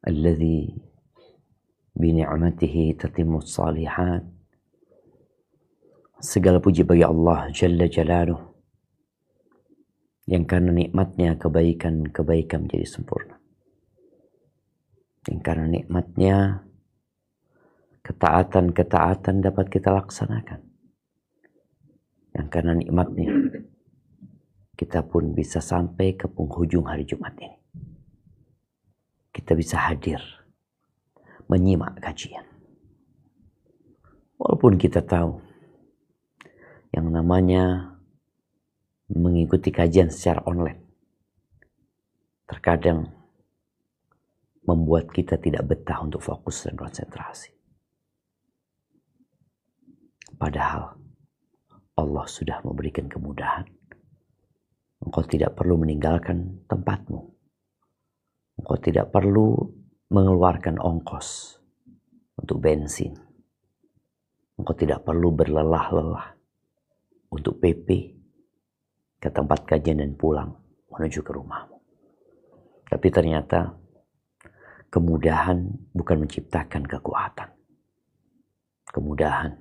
alladzi bini'matihi tatimmus shalihat. Segala puji bagi Allah Jalla Jalaluh, yang karena nikmatnya kebaikan-kebaikan menjadi sempurna. Yang karena nikmatnya ketaatan-ketaatan dapat kita laksanakan. Yang karena nikmatnya kita pun bisa sampai ke penghujung hari Jumat ini. Kita bisa hadir menyimak kajian. Walaupun kita tahu yang namanya mengikuti kajian secara online terkadang membuat kita tidak betah untuk fokus dan konsentrasi. Padahal Allah sudah memberikan kemudahan. Engkau tidak perlu meninggalkan tempatmu. Engkau tidak perlu mengeluarkan ongkos untuk bensin. Engkau tidak perlu berlelah-lelah untuk PP ke tempat kajian dan pulang menuju ke rumahmu. Tapi ternyata kemudahan bukan menciptakan kekuatan. Kemudahan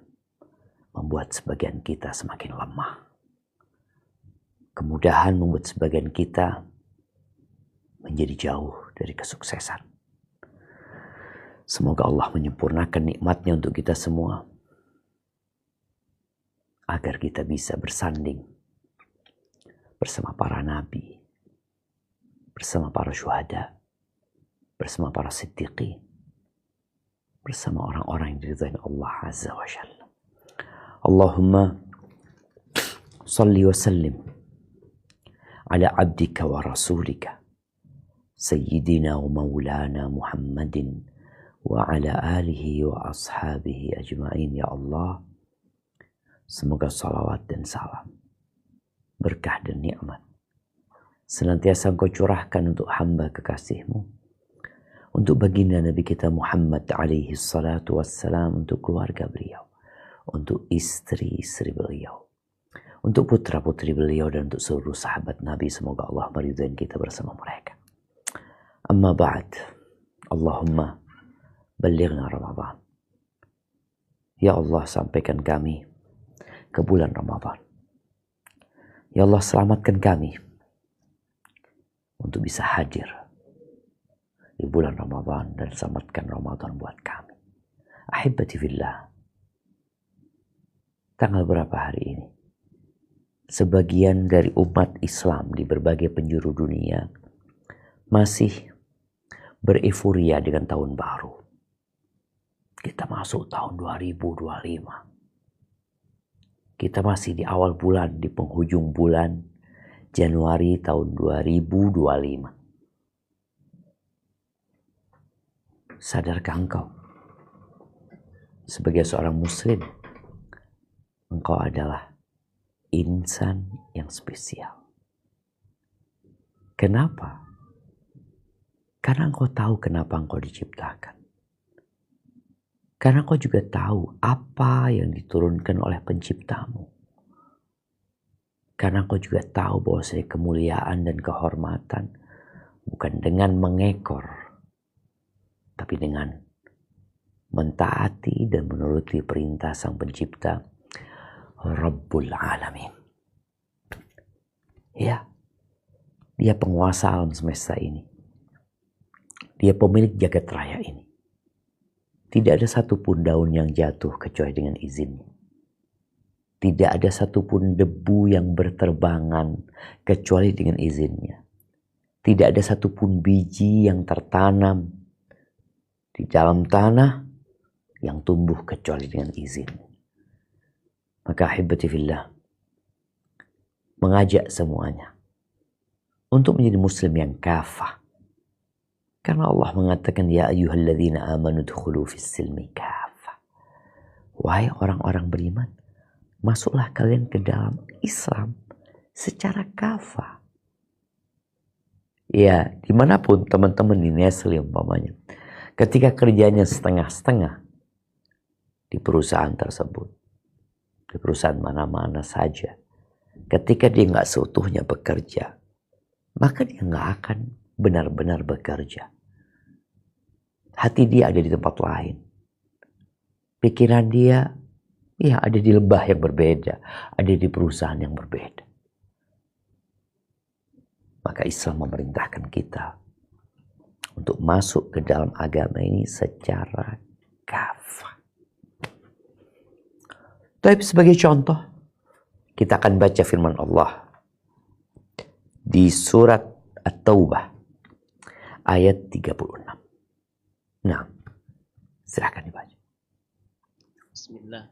membuat sebagian kita semakin lemah. Kemudahan membuat sebagian kita menjadi jauh dari kesuksesan. Semoga Allah menyempurnakan nikmatnya untuk kita semua, agar kita bisa bersanding bersama para nabi, bersama para syuhada, bersama para siddiqin, bersama orang-orang yang diridhai Allah Azza wa Jalla. Allahumma salli wa sallim ala abdika wa rasulika sayyidina wa maulana Muhammadin wa ala alihi wa ashabihi ajma'in. Ya Allah, semoga salawat dan salam, berkah dan nikmat senantiasa Engkau curahkan untuk hamba kekasih-Mu, untuk baginda Nabi kita Muhammad alaihi salatu wassalam, untuk keluarga beliau, untuk istri-istri beliau, untuk putra-putri beliau, dan untuk seluruh sahabat Nabi. Semoga Allah meridhai kita bersama mereka. Amma ba'd. Allahumma ballighna Ramadan. Ya Allah, sampaikan kami ke bulan Ramadan. Ya Allah, selamatkan kami untuk bisa hadir di bulan Ramadan dan selamatkan Ramadan buat kami. Ahibati fillah. Tanggal berapa hari ini? Sebagian dari umat Islam di berbagai penjuru dunia masih berefuria dengan tahun baru. Kita masuk tahun 2025. Kita masih di awal bulan, di penghujung bulan Januari tahun 2025. Sadarkah engkau sebagai seorang muslim, engkau adalah insan yang spesial? Kenapa? Karena engkau tahu kenapa engkau diciptakan. Karena engkau juga tahu apa yang diturunkan oleh penciptamu. Karena engkau juga tahu bahwa kemuliaan dan kehormatan bukan dengan mengekor, tapi dengan mentaati dan menuruti perintah Sang Pencipta, Rabbul Alamin. Ya, Dia penguasa alam semesta ini. Dia pemilik jagat raya ini. Tidak ada satupun daun yang jatuh kecuali dengan izinnya. Tidak ada satupun debu yang berterbangan kecuali dengan izinnya. Tidak ada satupun biji yang tertanam di dalam tanah yang tumbuh kecuali dengan izin. Maka ahibati fillah, mengajak semuanya untuk menjadi muslim yang kafah. Karena Allah mengatakan, ya ayyuhalladzina amanu dkhulu fis silmi kafah. Wahai orang-orang beriman, masuklah kalian ke dalam Islam secara kafah. Ya, dimanapun teman-teman di Nestle umpamanya, ketika kerjanya setengah-setengah di perusahaan tersebut, di perusahaan mana-mana saja, ketika dia nggak seutuhnya bekerja, maka dia nggak akan benar-benar bekerja. Hati dia ada di tempat lain. Pikiran dia ya ada di lembah yang berbeda, ada di perusahaan yang berbeda. Maka Islam memerintahkan kita untuk masuk ke dalam agama ini secara kafah. Tapi sebagai contoh, kita akan baca firman Allah di surat At-Taubah ayat 36. Nah, silahkan dibaca. Bismillah.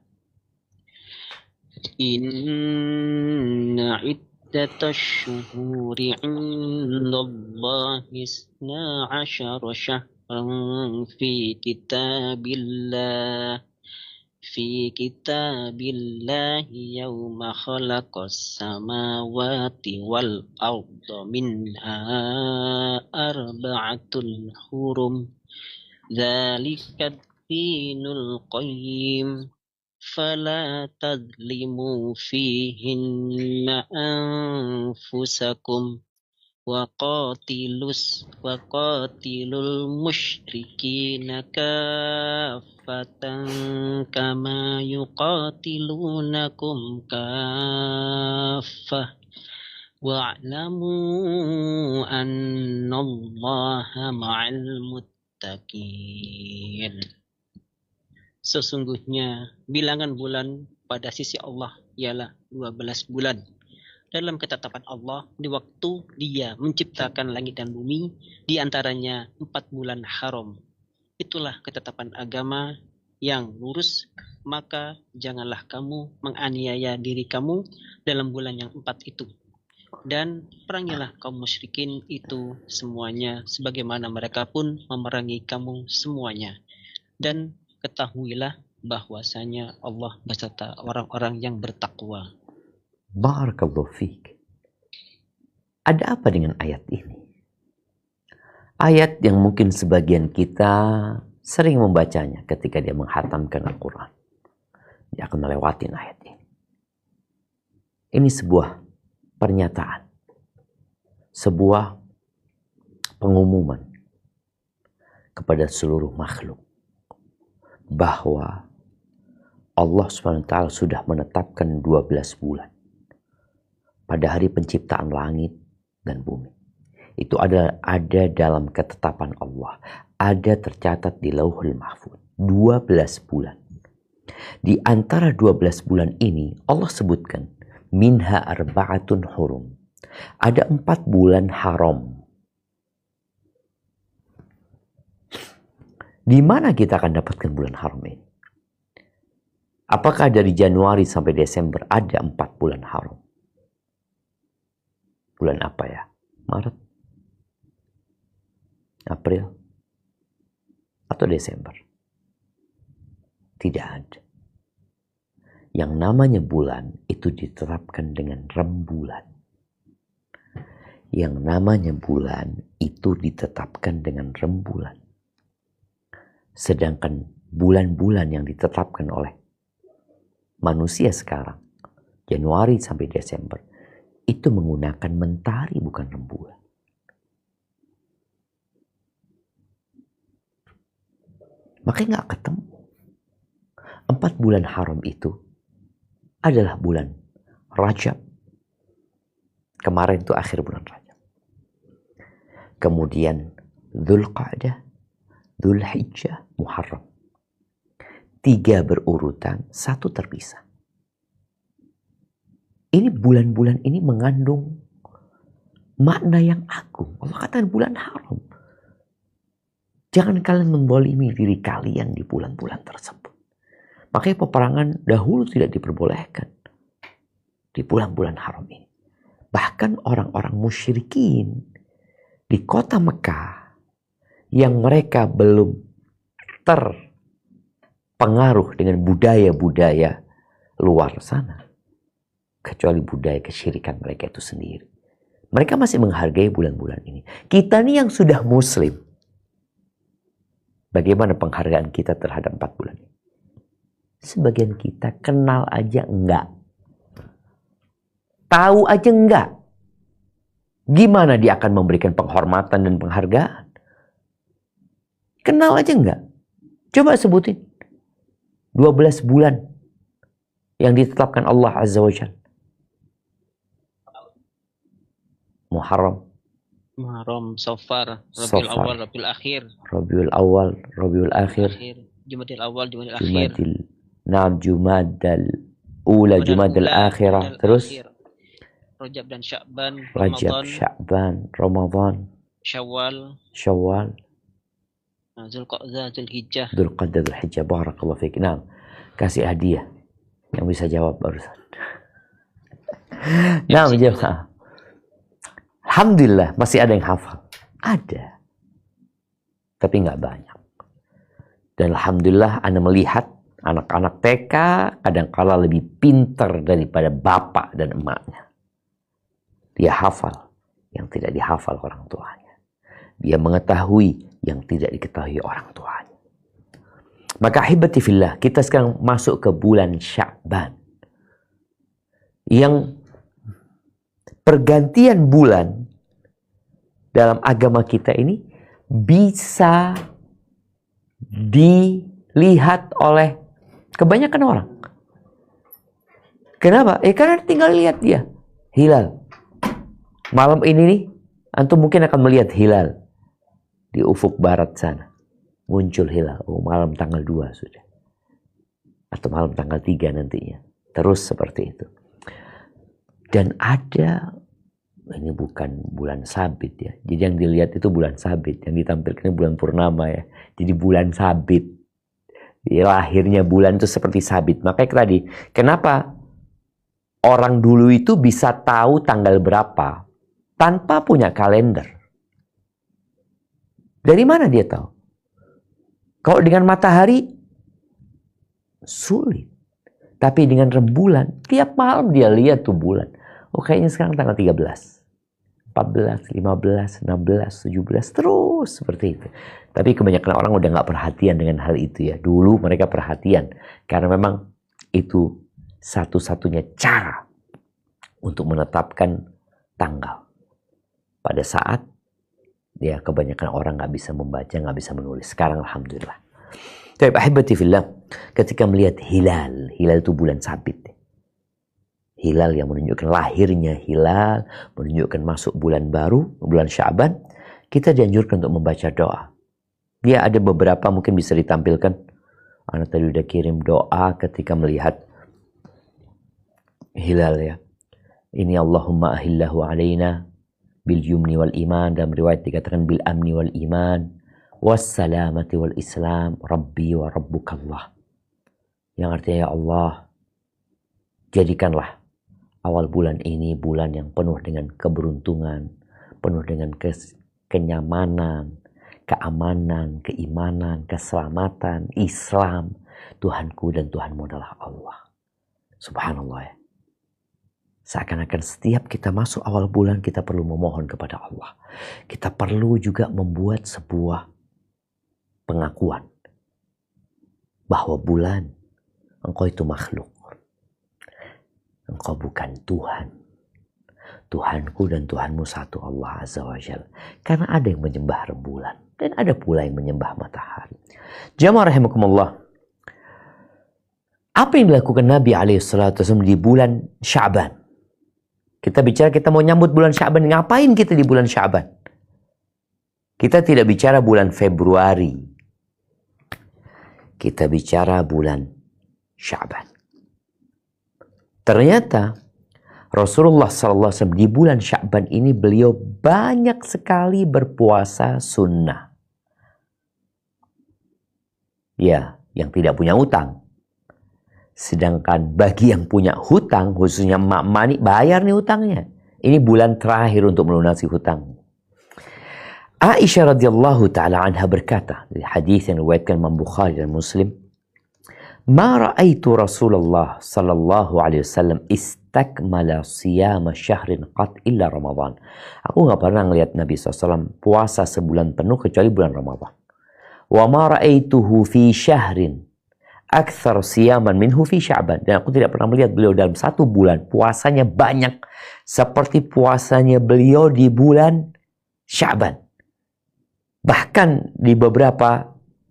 Inna iddatash shuhuri 'indallahi 12 syahran fi kitabillahi yawma khalaqas samawati wal arda minha arba'atul hurum dzalika ad-dinul qayyim fala tadlimu fihinna anfusakum waqatilul musyrikina kaffatan kama yuqatilunakum kaffah wa'lamu annallaha ma'al muttaqin. Sesungguhnya bilangan bulan pada sisi Allah ialah 12 bulan. Dalam ketetapan Allah, di waktu Dia menciptakan langit dan bumi, di antaranya 4 bulan haram. Itulah ketetapan agama yang lurus, maka janganlah kamu menganiaya diri kamu dalam bulan yang 4 itu. Dan perangilah kaum musyrikin itu semuanya, sebagaimana mereka pun memerangi kamu semuanya. Dan ketahuilah bahwasanya Allah beserta orang-orang yang bertakwa. Barakallahu fiik. Ada apa dengan ayat ini? Ayat yang mungkin sebagian kita sering membacanya ketika dia menghatamkan Al-Quran. Dia akan melewati ayat ini. Ini sebuah pernyataan. Sebuah pengumuman kepada seluruh makhluk. Bahwa Allah SWT sudah menetapkan 12 bulan. Pada hari penciptaan langit dan bumi. Itu ada dalam ketetapan Allah. Ada tercatat di Lauhul Mahfuz. 12 bulan. Di antara 12 bulan ini Allah sebutkan. Minha arba'atun hurum. Ada 4 bulan haram. Di mana kita akan dapatkan bulan haram ini? Apakah dari Januari sampai Desember ada 4 bulan haram? Bulan apa ya? Maret? April? Atau Desember? Tidak ada. Yang namanya bulan itu ditetapkan dengan rembulan. Yang namanya bulan itu ditetapkan dengan rembulan. Sedangkan bulan-bulan yang ditetapkan oleh manusia sekarang, Januari sampai Desember, itu menggunakan mentari bukan rembulan. Makanya gak ketemu. 4 bulan haram itu adalah bulan Rajab. Kemarin itu akhir bulan Rajab. Kemudian Dzulqa'dah, Dzulhijjah, Muharram. 3 berurutan, 1 terpisah. Ini bulan-bulan ini mengandung makna yang agung. Allah katakan bulan haram. Jangan kalian membolimi diri kalian di bulan-bulan tersebut. Makanya peperangan dahulu tidak diperbolehkan di bulan-bulan haram ini. Bahkan orang-orang musyrikin di kota Mekah yang mereka belum terpengaruh dengan budaya-budaya luar sana. Kecuali budaya kesyirikan mereka itu sendiri. Mereka masih menghargai bulan-bulan ini. Kita nih yang sudah muslim. Bagaimana penghargaan kita terhadap 4 bulan ini? Sebagian kita kenal aja enggak. Tahu aja enggak. Gimana dia akan memberikan penghormatan dan penghargaan? Kenal aja enggak? Coba sebutin 12 bulan yang ditetapkan Allah Azza wa Jalla. Muharram, Safar, Rabiul Awal, Rabiul Akhir. Rabiul Awal, Rabiul Akhir. Jumadil Awal, Jumadil Akhir. Jumadal Ula, Jumadal Akhirah. Terus Rajab dan Sya'ban, Rajab, Sya'ban, Ramadan, Syawal, Zulqa'dah, Zulhijjah. Zulqa'dah, Zulhijjah. Barakallahu fiik. Nah, kasih hadiah yang bisa jawab barusan. Nah, jemaah. Alhamdulillah masih ada yang hafal. Ada. Tapi nggak banyak. Dan alhamdulillah Anda melihat anak-anak TK kadang-kala lebih pintar daripada bapak dan emaknya. Dia hafal yang tidak dihafal orang tuanya. Dia mengetahui yang tidak diketahui orang tuanya. Maka ahibati fillah, kita sekarang masuk ke bulan Sya'ban. Yang pergantian bulan dalam agama kita ini bisa dilihat oleh kebanyakan orang. Kenapa? Karena tinggal lihat dia. Hilal. Malam ini nih, antum mungkin akan melihat hilal. Di ufuk barat sana. Muncul hilal. Oh, malam tanggal 2 sudah. Atau malam tanggal 3 nantinya. Terus seperti itu. Dan ada, ini bukan bulan sabit ya. Jadi yang dilihat itu bulan sabit. Yang ditampilkan bulan purnama ya. Jadi bulan sabit. Lahirnya bulan itu seperti sabit. Makanya tadi, kenapa orang dulu itu bisa tahu tanggal berapa tanpa punya kalender? Dari mana dia tahu? Kalau dengan matahari, sulit. Tapi dengan rembulan, tiap malam dia lihat tuh bulan. Oh, kayaknya sekarang tanggal 13. 14, 15, 16, 17, terus seperti itu. Tapi kebanyakan orang udah nggak perhatian dengan hal itu ya. Dulu mereka perhatian. Karena memang itu satu-satunya cara untuk menetapkan tanggal. Pada saat ya kebanyakan orang nggak bisa membaca, nggak bisa menulis. Sekarang alhamdulillah. Tapi ahibati fillah, ketika melihat hilal itu bulan sabit. Hilal yang menunjukkan lahirnya hilal, menunjukkan masuk bulan baru, bulan Sya'ban, kita dianjurkan untuk membaca doa. Dia ada beberapa mungkin bisa ditampilkan. Anak tadi udah kirim doa ketika melihat hilal ya. Ini Allahumma ahillahu alaina bil yumni wal iman, dalam riwayat dikatakan bil amni wal iman wassalamati wal islam rabbi wa rabbukallah. Yang artinya ya Allah, jadikanlah awal bulan ini bulan yang penuh dengan keberuntungan, penuh dengan kenyamanan, keamanan, keimanan, keselamatan, Islam. Tuhanku dan Tuhanmu adalah Allah. Subhanallah ya. Seakan-akan setiap kita masuk awal bulan kita perlu memohon kepada Allah. Kita perlu juga membuat sebuah pengakuan bahwa bulan, engkau itu makhluk. Engkau bukan Tuhan. Tuhanku dan Tuhanmu satu, Allah Azza wa Jalla. Karena ada yang menyembah rembulan. Dan ada pula yang menyembah matahari. Jamaah rahimakumullah. Apa yang dilakukan Nabi SAW di bulan Sya'ban? Kita bicara kita mau nyambut bulan Sya'ban. Ngapain kita di bulan Sya'ban? Kita tidak bicara bulan Februari. Kita bicara bulan Sya'ban. Ternyata Rasulullah SAW di bulan Sya'ban ini beliau banyak sekali berpuasa sunnah. Ya, yang tidak punya utang. Sedangkan bagi yang punya hutang, khususnya emak-emak ini, bayar nih hutangnya. Ini bulan terakhir untuk melunasi hutang. Aisyah radhiyallahu ta'ala anha berkata, di hadis yang diriwayatkan Imam Bukhari dan Muslim, "Ma ra'aitu Rasulullah sallallahu alaihi wasallam istakmala siyama syahrin qat illa Ramadan." Aku enggak pernah ngelihat Nabi SAW puasa sebulan penuh kecuali bulan Ramadan. Wa ma ra'aituhu fi syahrin akthar siyaman minhu fi Sya'ban. Dan aku tidak pernah melihat beliau dalam satu bulan puasanya banyak seperti puasanya beliau di bulan Sya'ban. Bahkan di beberapa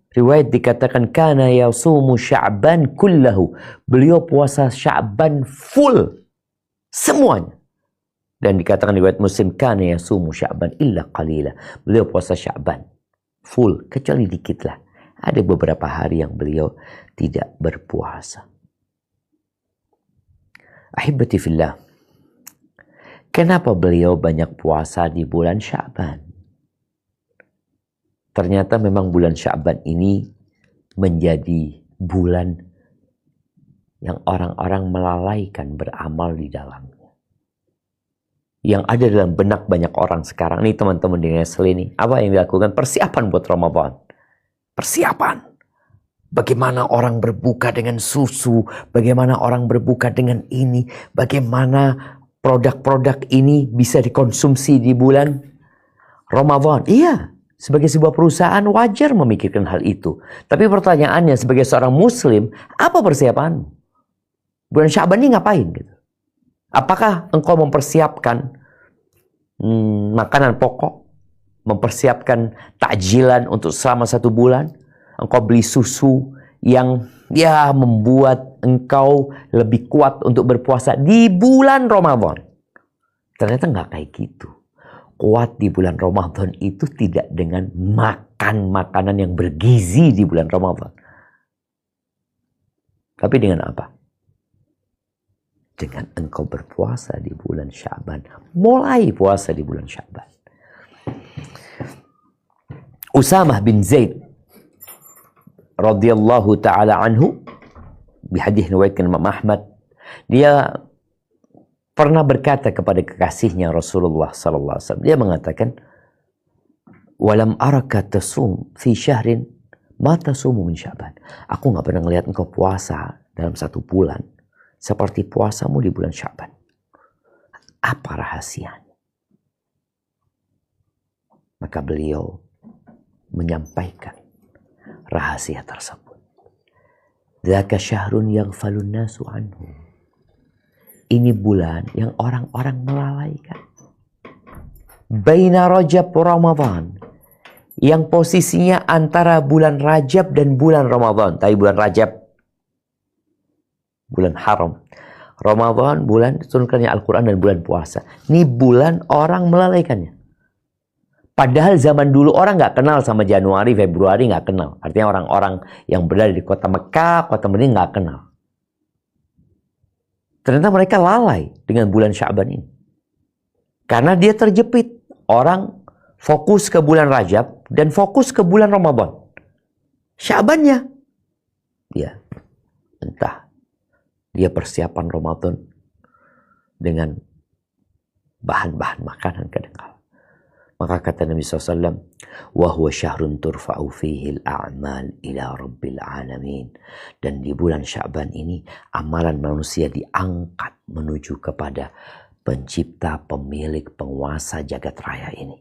Riwayat dikatakan kana yasumu Sya'ban kullahu. Beliau puasa Sya'ban full. Semuanya. Dan dikatakan riwayat Muslim kana yasumu Sya'ban illa qalila. Beliau puasa Sya'ban full, kecuali dikit lah. Ada beberapa hari yang beliau tidak berpuasa. Ahibati fillah. Kenapa beliau banyak puasa di bulan Sya'ban? Ternyata memang bulan Sya'ban ini menjadi bulan yang orang-orang melalaikan beramal di dalamnya. Yang ada dalam benak banyak orang sekarang. Nih teman-teman di Nestle ini. Apa yang dilakukan? Persiapan buat Ramadan. Persiapan. Bagaimana orang berbuka dengan susu. Bagaimana orang berbuka dengan ini. Bagaimana produk-produk ini bisa dikonsumsi di bulan Ramadan. Iya. Sebagai sebuah perusahaan wajar memikirkan hal itu. Tapi pertanyaannya sebagai seorang muslim, apa persiapanmu? Bulan Sya'ban ini ngapain? Gitu? Apakah engkau mempersiapkan makanan pokok? Mempersiapkan takjilan untuk selama 1 bulan? Engkau beli susu yang membuat engkau lebih kuat untuk berpuasa di bulan Ramadan. Ternyata nggak kayak gitu. Kuat di bulan Ramadan itu tidak dengan makan makanan yang bergizi di bulan Ramadan. Tapi dengan apa? Dengan engkau berpuasa di bulan Sya'ban. Mulai puasa di bulan Sya'ban. Usamah bin Zaid radhiyallahu ta'ala anhu, di hadis riwayat Imam Ahmad, dia pernah berkata kepada kekasihnya Rasulullah sallallahu alaihi wasallam. Dia mengatakan, "Walam araka tasum fi syahrin ma tasumu min Sya'ban." Aku enggak pernah melihat engkau puasa dalam 1 bulan seperti puasamu di bulan Sya'ban. Apa rahasianya? Maka beliau menyampaikan rahasia tersebut. Dzaka syahrun yaghfalun nasu anhu. Ini bulan yang orang-orang melalaikan. Baina Rajab Ramadan. Yang posisinya antara bulan Rajab dan bulan Ramadan. Tapi bulan Rajab, bulan haram. Ramadan, bulan turunkannya Al-Quran dan bulan puasa. Ini bulan orang melalaikannya. Padahal zaman dulu orang nggak kenal sama Januari, Februari nggak kenal. Artinya orang-orang yang berada di kota Mekah, kota Madinah nggak kenal. Ternyata mereka lalai dengan bulan Sya'ban ini. Karena dia terjepit. Orang fokus ke bulan Rajab dan fokus ke bulan Ramadan. Sya'bannya, ya, entah dia persiapan Ramadan dengan bahan-bahan makanan kadang-kala. Maka kata Nabi SAW, وَهُوَ شَهْرٌ تُرْفَعُ فِيهِ الْأَعْمَالِ إِلَىٰ رَبِّ الْعَالَمِينَ. Dan di bulan Sya'ban ini, amalan manusia diangkat menuju kepada pencipta, pemilik, penguasa jagat raya ini.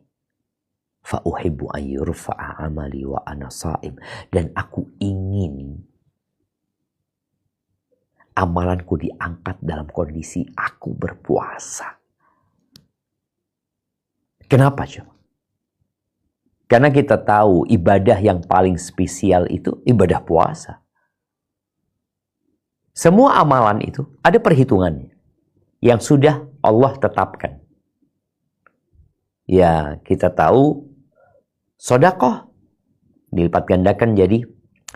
فَأُحِبُّ أَنْ يُرْفَعَ عَمَلِي وَأَنَا صَائِمٌ. Dan aku ingin amalanku diangkat dalam kondisi aku berpuasa. Kenapa coba? Karena kita tahu ibadah yang paling spesial itu ibadah puasa. Semua amalan itu ada perhitungannya yang sudah Allah tetapkan. Ya, kita tahu sedekah dilipat gandakan jadi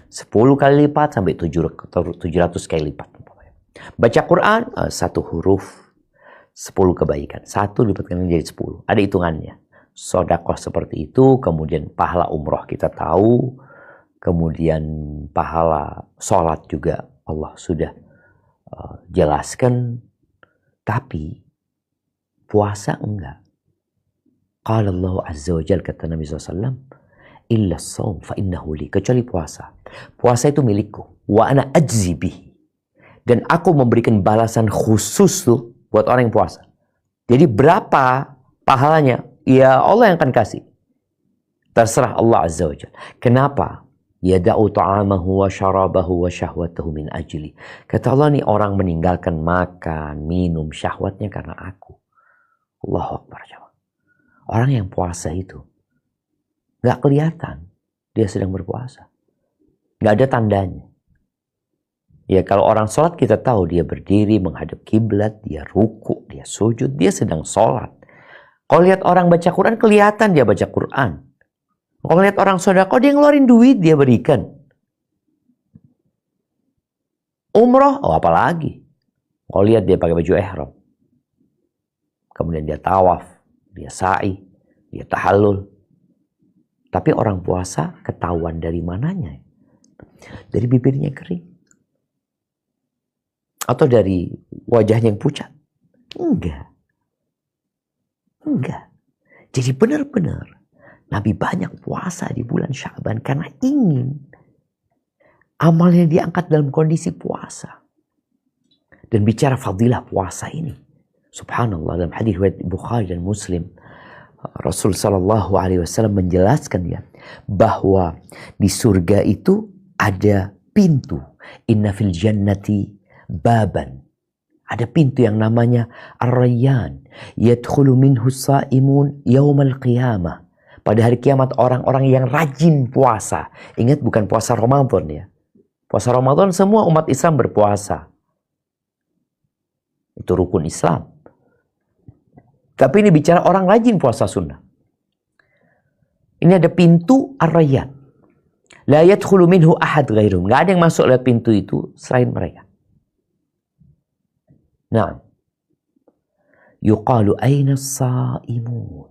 10 kali lipat sampai 700 kali lipat. Baca Quran 1 huruf 10 kebaikan. 1 dipatkan jadi 10. Ada hitungannya. Sedekah seperti itu, kemudian pahala umroh kita tahu, kemudian pahala sholat juga Allah sudah jelaskan. Tapi puasa enggak. Qala Allah Azza wa Jalla, kata Nabi SAW, illa shaum fa innahu li, kecuali puasa. Puasa itu milikku. Wa ana ajzi bihi. Dan aku memberikan balasan khusus tuh buat orang yang puasa. Jadi berapa pahalanya? Ya Allah yang akan kasih. Terserah Allah Azza wa Jalla. Kenapa? Yada'u ta'amahu wa syarabahu wa syahwatahu min ajli. Kata Allah, nih orang meninggalkan makan, minum, syahwatnya karena aku. Allahu Akbar. Orang yang puasa itu gak kelihatan dia sedang berpuasa. Nggak ada tandanya. Ya kalau orang sholat kita tahu dia berdiri menghadap kiblat, dia ruku, dia sujud, dia sedang sholat. Kalau lihat orang baca Quran kelihatan dia baca Quran. Kalau lihat orang sedekah dia ngeluarin duit dia berikan. Umroh, oh apalagi. Kalau lihat dia pakai baju ihram. Kemudian dia tawaf, dia sa'i, dia tahallul. Tapi orang puasa ketahuan dari mananya? Dari bibirnya kering. Atau dari wajahnya yang pucat? Enggak. Jadi benar-benar Nabi banyak puasa di bulan Sya'ban karena ingin amalnya diangkat dalam kondisi puasa. Dan bicara fadilah puasa ini, subhanallah, dalam hadis riwayat Bukhari dan Muslim, Rasul sallallahu alaihi wasallam menjelaskan ya bahwa di surga itu ada pintu. Inna fil jannati baban. Ada pintu yang namanya Ar-Rayyan. Yadkhulu minhu as-sa'imun yaumal qiyamah. Pada hari kiamat orang-orang yang rajin puasa. Ingat bukan puasa Ramadan ya. Puasa Ramadan semua umat Islam berpuasa. Itu rukun Islam. Tapi ini bicara orang rajin puasa sunnah. Ini ada pintu Ar-Rayyan. La yadkhulu minhu ahad ghairuhum. Nggak ada yang masuk lewat pintu itu selain mereka. Nah, yuqalu aina as-saimun.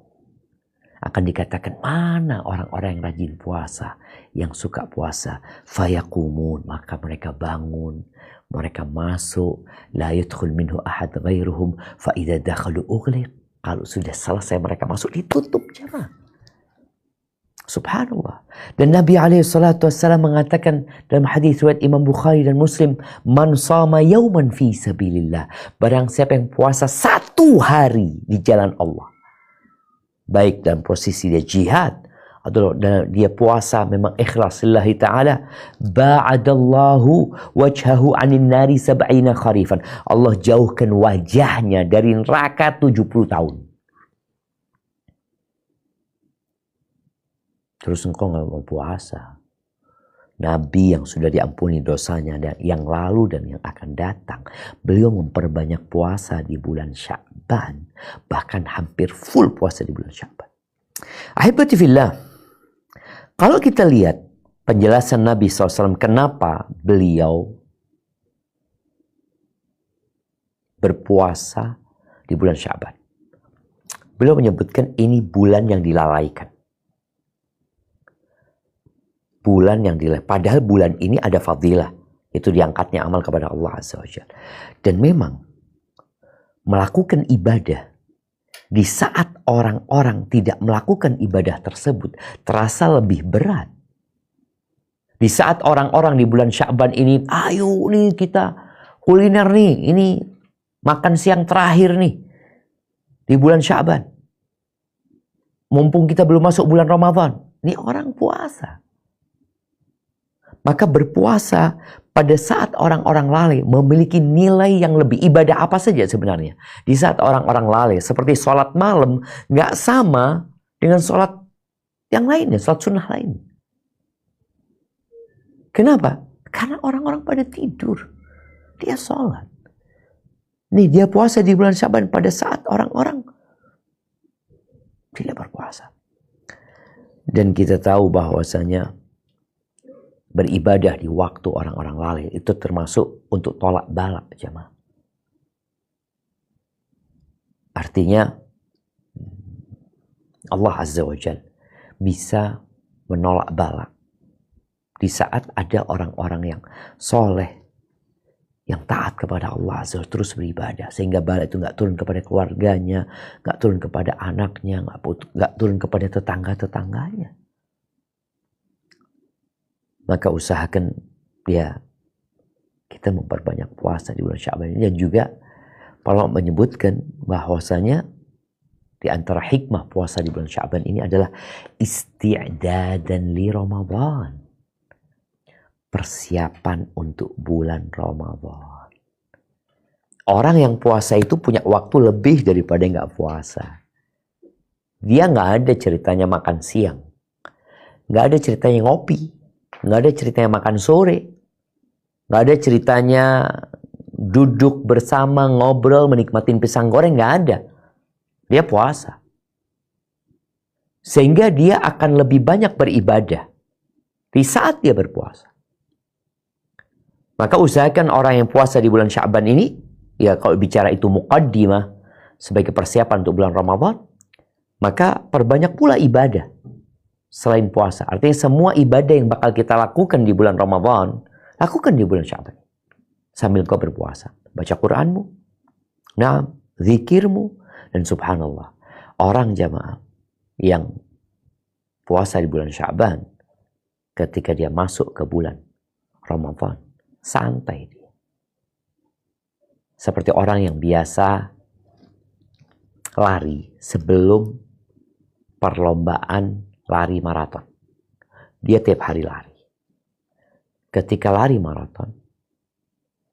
Akan dikatakan mana orang-orang yang rajin puasa, yang suka puasa. Fayaqumun, maka mereka bangun, mereka masuk. La yadkhul minhu ahad ghairuhum fa idza dakhalu ughliq. Kalau sudah selesai mereka masuk ditutup jemaah. Subhanallah. Dan Nabi SAW mengatakan dalam hadis riwayat Imam Bukhari dan Muslim, man shama yauman fi sabilillah. Barang siapa yang puasa 1 hari di jalan Allah. Baik dalam posisi dia jihad atau dia puasa memang ikhlas lillahi ta'ala, ba'adallahu wajhahu 'anil nari 70 kharifan. Allah jauhkan wajahnya dari neraka 70 tahun. Terus engkau nggak mau puasa. Nabi yang sudah diampuni dosanya dan yang lalu dan yang akan datang. Beliau memperbanyak puasa di bulan Sya'ban. Bahkan hampir full puasa di bulan Sya'ban. Ahibati fillah. Kalau kita lihat penjelasan Nabi SAW kenapa beliau berpuasa di bulan Sya'ban. Beliau menyebutkan ini bulan yang dilalaikan. Bulan yang dilalaikan. Padahal bulan ini ada fadilah. Itu diangkatnya amal kepada Allah Azza wa Jalla. Dan memang melakukan ibadah di saat orang-orang tidak melakukan ibadah tersebut terasa lebih berat. Di saat orang-orang di bulan Sya'ban ini, ayo nih kita kuliner nih, ini makan siang terakhir nih di bulan Sya'ban. Mumpung kita belum masuk bulan Ramadan, ini orang puasa. Maka berpuasa pada saat orang-orang lalai memiliki nilai yang lebih. Ibadah apa saja sebenarnya. Di saat orang-orang lalai seperti sholat malam gak sama dengan sholat yang lainnya. Sholat sunnah lain. Kenapa? Karena orang-orang pada tidur. Dia sholat. Nih dia puasa di bulan Sya'ban pada saat orang-orang tidak berpuasa. Dan kita tahu bahwasanya beribadah di waktu orang-orang lalai itu termasuk untuk tolak balak jemaah. Artinya Allah Azza wa Jalla bisa menolak balak di saat ada orang-orang yang soleh, yang taat kepada Allah Azza wa Jalla terus beribadah, sehingga balak itu nggak turun kepada keluarganya, nggak turun kepada anaknya, nggak turun kepada tetangga-tetangganya. Maka usahakan ya kita memperbanyak puasa di bulan Sya'ban ini. Dan juga kalau menyebutkan bahwasanya di antara hikmah puasa di bulan Sya'ban ini adalah isti'dadan li Ramadan. Persiapan untuk bulan Ramadan. Orang yang puasa itu punya waktu lebih daripada yang nggak puasa. Dia nggak ada ceritanya makan siang. Nggak ada ceritanya ngopi. nggak ada ceritanya makan sore, nggak ada ceritanya duduk bersama, ngobrol, menikmatin pisang goreng, nggak ada. Dia puasa. Sehingga dia akan lebih banyak beribadah di saat dia berpuasa. Maka usahakan orang yang puasa di bulan Sya'ban ini, ya kalau bicara itu muqaddimah, sebagai persiapan untuk bulan Ramadan, maka perbanyak pula ibadah selain puasa. Artinya semua ibadah yang bakal kita lakukan di bulan Ramadan, lakukan di bulan Sya'ban. Sambil kau berpuasa. Baca Qur'anmu, zikirmu, dan subhanallah. Orang jamaah yang puasa di bulan Sya'ban, ketika dia masuk ke bulan Ramadan, santai dia. Seperti orang yang biasa lari sebelum perlombaan lari maraton. Dia tiap hari lari. Ketika lari maraton,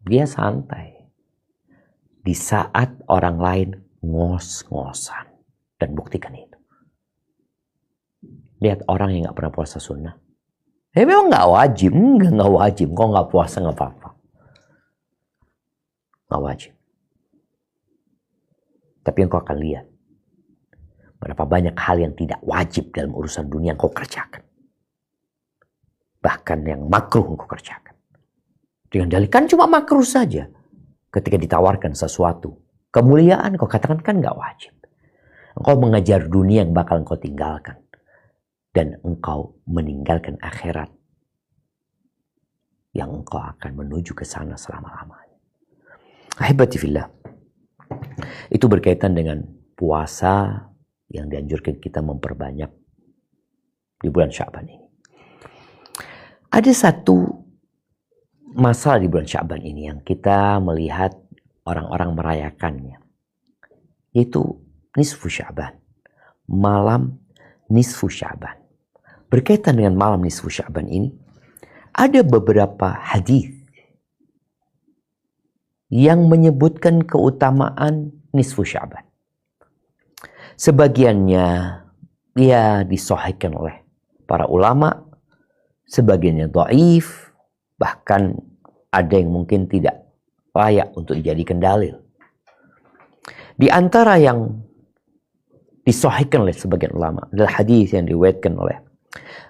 dia santai. Di saat orang lain ngos-ngosan. Dan buktikan itu. Lihat orang yang gak pernah puasa sunnah. Memang gak wajib. Enggak wajib. Kok gak puasa gak apa-apa. Gak wajib. Tapi engkau akan lihat. Berapa banyak hal yang tidak wajib dalam urusan dunia yang kau kerjakan. Bahkan yang makruh engkau kerjakan. Dengan dalih kan cuma makruh saja. Ketika ditawarkan sesuatu. Kemuliaan kau katakan kan gak wajib. Engkau mengejar dunia yang bakal engkau tinggalkan. Dan engkau meninggalkan akhirat. Yang engkau akan menuju ke sana selama-lamanya. Ahibati fillah. Itu berkaitan dengan puasa yang dianjurkan kita memperbanyak di bulan Sya'ban ini. Ada satu masalah di bulan Sya'ban ini yang kita melihat orang-orang merayakannya. Yaitu nisfu Sya'ban. Malam nisfu Sya'ban. Berkaitan dengan malam nisfu Sya'ban ini, ada beberapa hadis yang menyebutkan keutamaan nisfu Sya'ban. Sebagiannya ya disahihkan oleh para ulama, sebagiannya dhaif, bahkan ada yang mungkin tidak layak untuk dijadikan dalil. Di antara yang disahihkan oleh sebagian ulama adalah hadis yang diriwayatkan oleh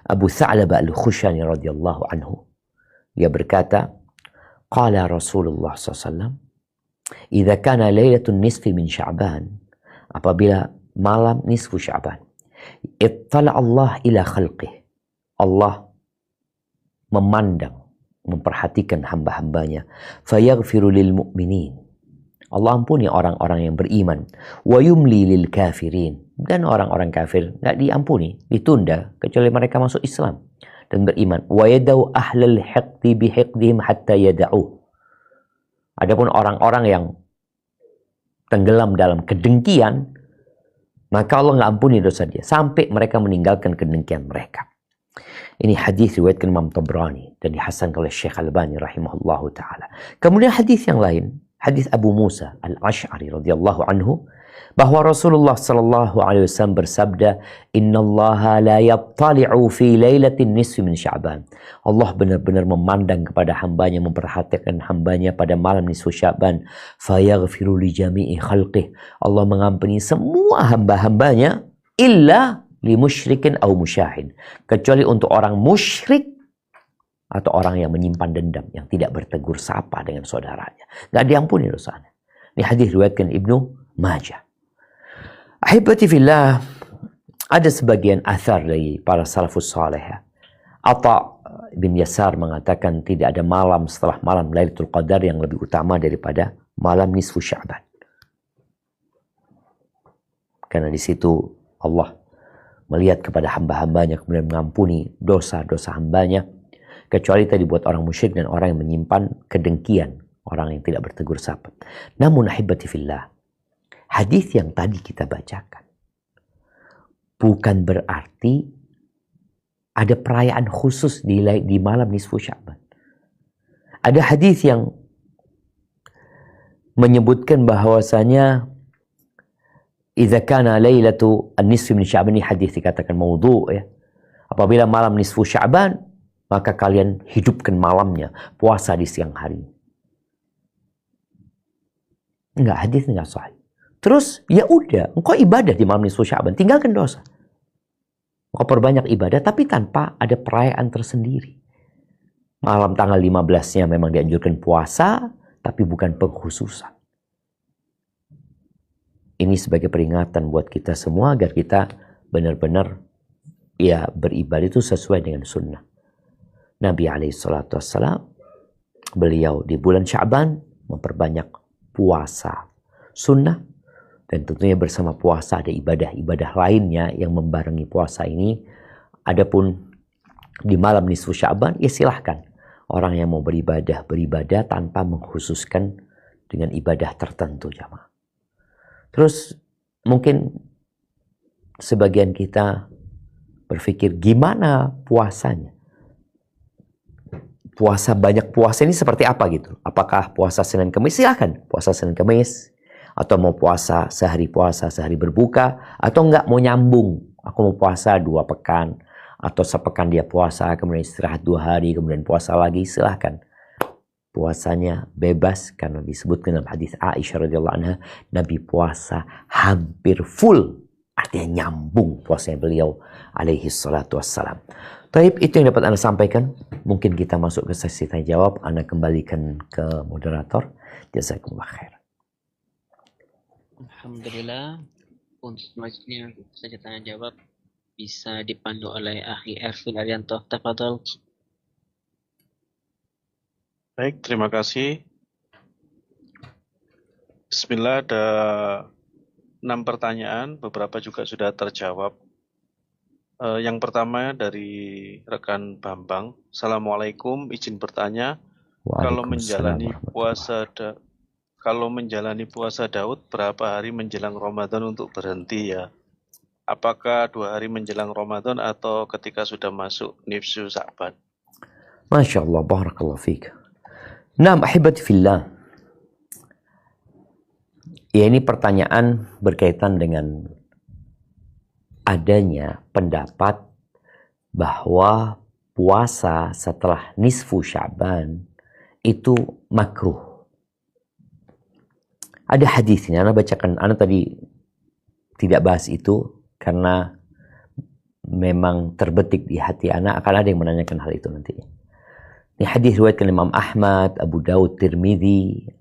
Abu Tha'labah Al-Khushani radhiyallahu anhu. Dia berkata, qala Rasulullah SAW, "Idza kana lailatul nisfi min Sya'ban," apabila malam nisfu Sya'ban, ittala Allah ila khalqih, Allah memandang, memperhatikan hamba-hambanya, fayaghfiru lil mu'minin, Allah ampuni orang-orang yang beriman, wa yumli lil kafirin, dan orang-orang kafir nggak diampuni, ditunda kecuali mereka masuk Islam dan beriman, wa yadau ahlal hiqdi bihiqdihim hatta yada'u. Adapun orang-orang yang tenggelam dalam kedengkian, maka Allah nggak ampuni dosa dia sampai mereka meninggalkan kedengkian mereka. Ini hadis riwayat Imam Tabrani dan dihasankan oleh Syekh Albani rahimahullahu taala. Kemudian hadis yang lain, hadis Abu Musa Al-Asy'ari radhiyallahu anhu, bahwa Rasulullah sallallahu alaihi wasallam bersabda, "Innallaha la yattali'u fi lailatin nisfi min Sya'ban." Allah benar-benar memandang kepada hambanya, memperhatikan hambanya pada malam nisfu Sya'ban. Fayaghfiru li jami'i khalqih. Allah mengampuni semua hamba-hambanya illa li musyrikin aw musyahin. Kecuali untuk orang musyrik atau orang yang menyimpan dendam, yang tidak bertegur sapa dengan saudaranya. Nggak diampuni dosanya. Ini hadis riwayatkan Ibnu Majah. Ahibati fillah, ada sebagian athar dari para salafus saleh. Atha bin Yasar mengatakan tidak ada malam setelah malam Lailatul Qadar yang lebih utama daripada malam nisfu Sya'ban. Karena di situ Allah melihat kepada hamba-hambanya, kemudian mengampuni dosa-dosa hambanya, kecuali tadi buat orang musyrik dan orang yang menyimpan kedengkian, orang yang tidak bertegur sapa. Namun ahibati fillah, hadis yang tadi kita bacakan bukan berarti ada perayaan khusus di malam nisfu Sya'ban. Ada hadis yang menyebutkan bahwasanya idza kana lailatu an-nisfi min Sya'ban, ini hadis dikatakan maudhu ya. Apabila malam nisfu Sya'ban, maka kalian hidupkan malamnya, puasa di siang hari. Enggak, hadis enggak sahih. Terus ya udah, engkau ibadah di malam nisfu Sya'ban, tinggalkan dosa. Engkau perbanyak ibadah tapi tanpa ada perayaan tersendiri. Malam tanggal 15-nya memang dianjurkan puasa, tapi bukan pengkhususan. Ini sebagai peringatan buat kita semua agar kita benar-benar ya beribadah itu sesuai dengan sunnah. Nabi SAW, beliau di bulan Sya'ban memperbanyak puasa sunnah, dan tentunya bersama puasa ada ibadah-ibadah lainnya yang membarengi puasa ini. Adapun di malam nisfu Sya'ban, ya silahkan orang yang mau beribadah tanpa mengkhususkan dengan ibadah tertentu, jamaah. Terus mungkin sebagian kita berpikir gimana puasanya? Puasa banyak puasa ini seperti apa gitu? Apakah puasa Senin Kamis? Silahkan puasa Senin Kamis. Atau mau puasa sehari berbuka. Atau enggak mau nyambung. Aku mau puasa 2 pekan. Atau sepekan dia puasa, kemudian istirahat 2 hari, kemudian puasa lagi. Silahkan. Puasanya bebas karena disebutkan dalam hadis Aisyah radhiyallahu anha, Nabi puasa hampir full, artinya nyambung puasanya beliau alaihi salatu wassalam. Taib, itu yang dapat Anda sampaikan. Mungkin kita masuk ke sesi tanya jawab. Anda kembalikan ke moderator. Jazakumullah khair. Alhamdulillah, untuk selanjutnya saja tanya jawab bisa dipandu oleh Akhi Ervin Arianto. Tafadhol. Baik, terima kasih. Bismillah, ada 6 pertanyaan, beberapa juga sudah terjawab. Yang pertama dari rekan Bambang. Assalamualaikum, izin bertanya, kalau menjalani puasa Daud, berapa hari menjelang Ramadan untuk berhenti ya? Apakah 2 hari menjelang Ramadan atau ketika sudah masuk nisfu Sya'ban? Masya Allah, barakallahu fiik. Naam, ahibati fillah. Ya, ini pertanyaan berkaitan dengan adanya pendapat bahwa puasa setelah nisfu Sya'ban itu makruh. Ada hadisnya, Anda bacakan. Anda tadi tidak bahas itu karena memang terbetik di hati anak, akan ada yang menanyakan hal itu nantinya. Ini hadis riwayat Imam Ahmad, Abu Daud, Tirmidzi.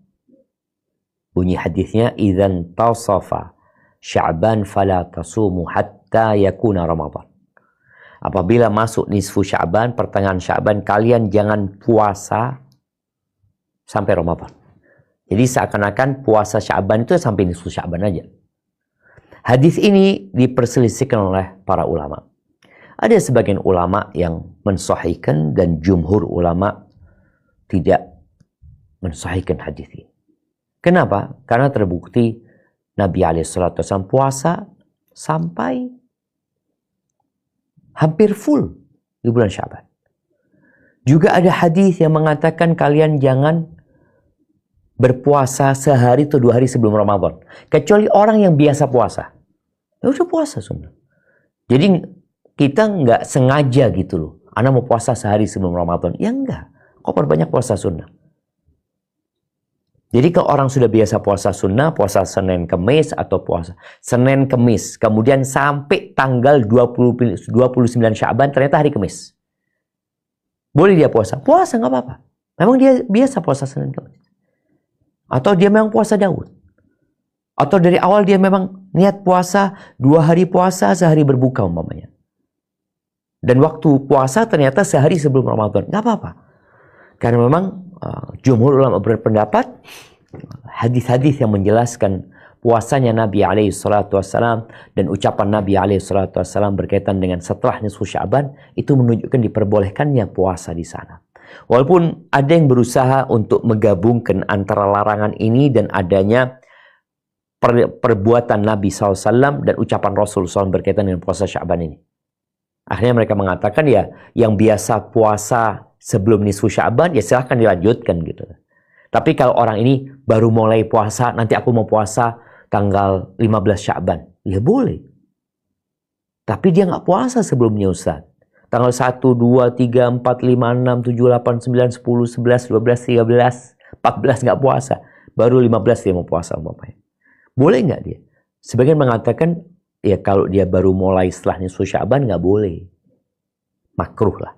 Bunyi hadisnya, "Idzan tasafa Sya'ban fala tasumu hatta yakuna Ramadan." Apabila masuk nisfu Sya'ban, pertengahan Sya'ban, kalian jangan puasa sampai Ramadan. Jadi seakan-akan puasa Sya'ban itu sampai nisfu Sya'ban aja. Hadis ini diperselisihkan oleh para ulama. Ada sebagian ulama yang mensahihkan dan jumhur ulama tidak mensahihkan hadis ini. Kenapa? Karena terbukti Nabi SAW puasa sampai hampir full di bulan Sya'ban. Juga ada hadis yang mengatakan kalian jangan berpuasa sehari atau 2 hari sebelum Ramadan. Kecuali orang yang biasa puasa. Ya udah puasa sunnah. Jadi kita nggak sengaja gitu loh. Anda mau puasa sehari sebelum Ramadan. Ya enggak. Kok perbanyak puasa sunnah. Jadi kalau orang sudah biasa puasa sunnah, puasa Senin Kemis atau puasa Senin Kemis, kemudian sampai tanggal 29 Sya'ban ternyata hari Kemis. Boleh dia puasa? Puasa nggak apa-apa. Memang dia biasa puasa Senin Kemis. Atau dia memang puasa Daud. Atau dari awal dia memang niat puasa 2 hari puasa, sehari berbuka umpamanya. Dan waktu puasa ternyata sehari sebelum Ramadan. Nggak apa-apa. Karena memang jumhur ulama berpendapat hadis-hadis yang menjelaskan puasanya Nabi SAW dan ucapan Nabi SAW berkaitan dengan setelah nisfu Sya'ban itu menunjukkan diperbolehkannya puasa di sana. Walaupun ada yang berusaha untuk menggabungkan antara larangan ini dan adanya perbuatan Nabi SAW dan ucapan Rasul SAW berkaitan dengan puasa Sya'ban ini. Akhirnya mereka mengatakan ya yang biasa puasa sebelum nisfu Sya'ban ya silahkan dilanjutkan gitu. Tapi kalau orang ini baru mulai puasa, nanti aku mau puasa tanggal 15 Sya'ban, ya boleh. Tapi dia nggak puasa sebelumnya Ustaz. Tanggal 1, 2, 3, 4, 5, 6, 7, 8, 9, 10, 11, 12, 13, 14 nggak puasa. Baru 15 dia mau puasa umpamanya. Boleh nggak dia? Sebagian mengatakan, ya kalau dia baru mulai setelah nisfu Sya'ban nggak boleh. Makruh lah.